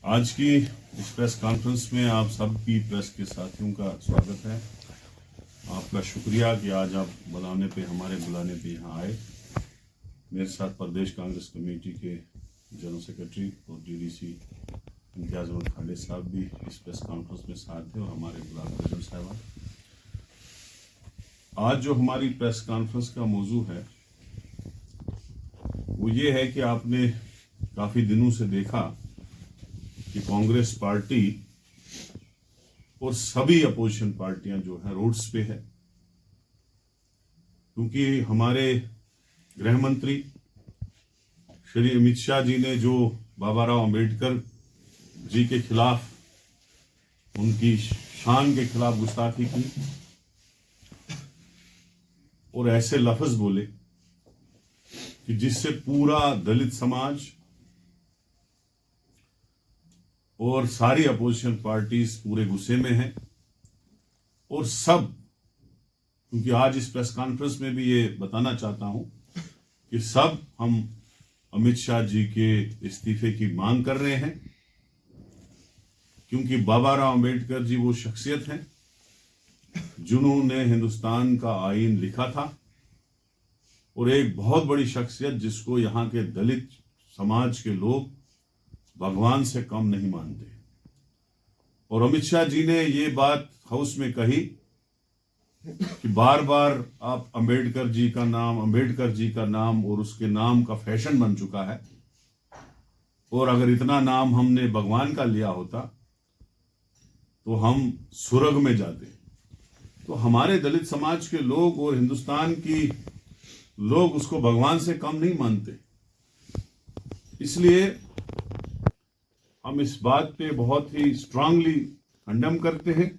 आज की इस प्रेस कॉन्फ्रेंस में आप सबकी प्रेस के साथियों का स्वागत है। आपका शुक्रिया कि आज आप हमारे बुलाने पे यहाँ आए। मेरे साथ प्रदेश कांग्रेस कमेटी के जनरल सेक्रेटरी और डीडीसी इम्तियाज अहमद खालिद साहब भी इस प्रेस कॉन्फ्रेंस में साथ थे और हमारे गुलाब बेगम साहब। आज जो हमारी प्रेस कॉन्फ्रेंस का मौजू है वो ये है कि आपने काफ़ी दिनों से देखा कि कांग्रेस पार्टी और सभी अपोजिशन पार्टियां जो है रोड्स पे है, क्योंकि हमारे गृह मंत्री श्री अमित शाह जी ने जो बाबा राव अंबेडकर जी के खिलाफ, उनकी शान के खिलाफ गुस्ताखी की और ऐसे लफ्ज बोले कि जिससे पूरा दलित समाज और सारी अपोजिशन पार्टीज पूरे गुस्से में हैं। और सब, क्योंकि आज इस प्रेस कॉन्फ्रेंस में भी ये बताना चाहता हूं कि सब हम अमित शाह जी के इस्तीफे की मांग कर रहे हैं, क्योंकि बाबा राव अंबेडकर जी वो शख्सियत हैं जिन्होंने हिंदुस्तान का आईन लिखा था और एक बहुत बड़ी शख्सियत जिसको यहाँ के दलित समाज के लोग भगवान से कम नहीं मानते। और अमित शाह जी ने ये बात हाउस में कही कि बार बार आप अंबेडकर जी का नाम और उसके नाम का फैशन बन चुका है, और अगर इतना नाम हमने भगवान का लिया होता तो हम स्वर्ग में जाते। तो हमारे दलित समाज के लोग और हिंदुस्तान की लोग उसको भगवान से कम नहीं मानते। इसलिए हम इस बात पे बहुत ही स्ट्रांगली कंडेम करते हैं।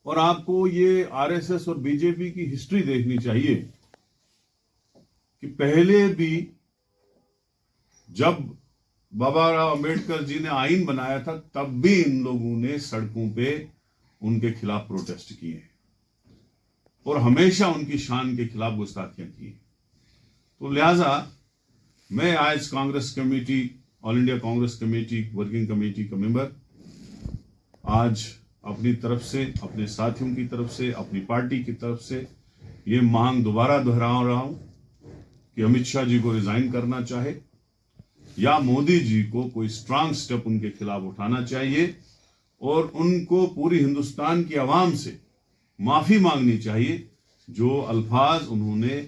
और आपको ये आरएसएस और बीजेपी की हिस्ट्री देखनी चाहिए कि पहले भी जब बाबा राव अंबेडकर जी ने आईन बनाया था तब भी इन लोगों ने सड़कों पे उनके खिलाफ प्रोटेस्ट किए और हमेशा उनकी शान के खिलाफ गुस्ताखियां की। तो लिहाजा मैं आज Congress committee, all India Congress committee working committee का मेंबर, आज अपनी तरफ से, अपने साथियों की तरफ से, अपनी पार्टी की तरफ से ये मांग दोबारा दोहरा रहा हूं कि अमित शाह जी को रिजाइन करना चाहे या मोदी जी को कोई स्ट्रांग स्टेप उनके खिलाफ उठाना चाहिए और उनको पूरी हिंदुस्तान की आवाम से माफी मांगनी चाहिए जो अल्फाज उन्होंने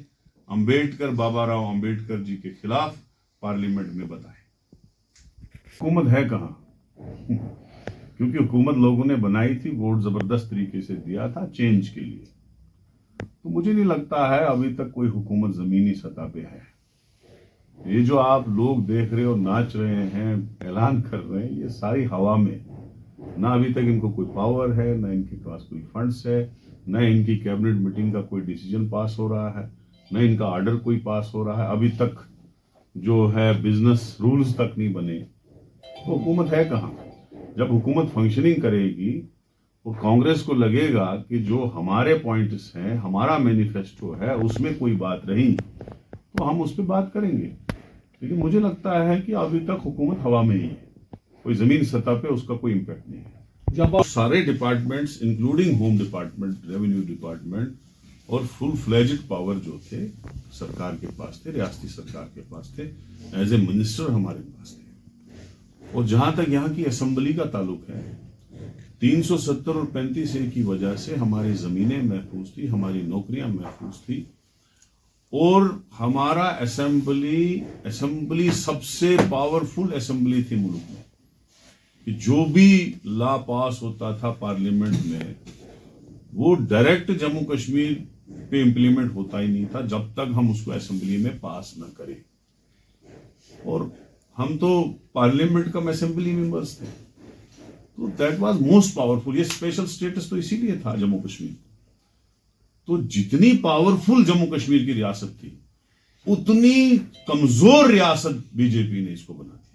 बाबा राव अंबेडकर जी के खिलाफ पार्लियामेंट में बताए। हुकूमत है कहां? क्योंकि हुकूमत लोगों ने बनाई थी, वोट जबरदस्त तरीके से दिया था चेंज के लिए। तो मुझे नहीं लगता है अभी तक कोई हुकूमत जमीनी सतह पे है। ये जो आप लोग देख रहे हो, नाच रहे हैं, ऐलान कर रहे हैं, ये सारी हवा में। ना अभी तक इनको कोई पावर है, ना इनके पास कोई फंड्स है, ना इनकी कैबिनेट मीटिंग का कोई डिसीजन पास हो रहा है, ना इनका ऑर्डर कोई पास हो रहा है। अभी तक जो है बिजनेस रूल्स तक नहीं बने। तो हुकूमत है कहां? जब हुकूमत फंक्शनिंग करेगी तो कांग्रेस को लगेगा कि जो हमारे पॉइंट्स हैं, हमारा मैनिफेस्टो है, उसमें कोई बात रही तो हम उस पर बात करेंगे। लेकिन मुझे लगता है कि अभी तक हुकूमत हवा में ही है, कोई जमीन सतह पे उसका कोई इम्पैक्ट नहीं है। जब सारे departments including home department, revenue department और फुल फ्लेज्ड पावर जो थे सरकार के पास थे, रियासती सरकार के पास थे, एज ए मिनिस्टर हमारे पास थे। और जहां तक यहाँ की असेंबली का ताल्लुक है, 370 और 35A की वजह से हमारी जमीनें महफूज थी, हमारी नौकरियां महफूज थी और हमारा असेंबली सबसे पावरफुल असेंबली थी मुल्क में कि जो भी लॉ पास होता था पार्लियामेंट में वो डायरेक्ट जम्मू कश्मीर पे इंप्लीमेंट होता ही नहीं था जब तक हम उसको असेंबली में पास ना करें। और हम तो पार्लियामेंट का असेंबली मेंबर्स थे, तो दैट वाज मोस्ट पावरफुल। ये स्पेशल स्टेटस तो इसीलिए था जम्मू कश्मीर। तो जितनी पावरफुल जम्मू कश्मीर की रियासत थी, उतनी कमजोर रियासत बीजेपी ने इसको बना दी।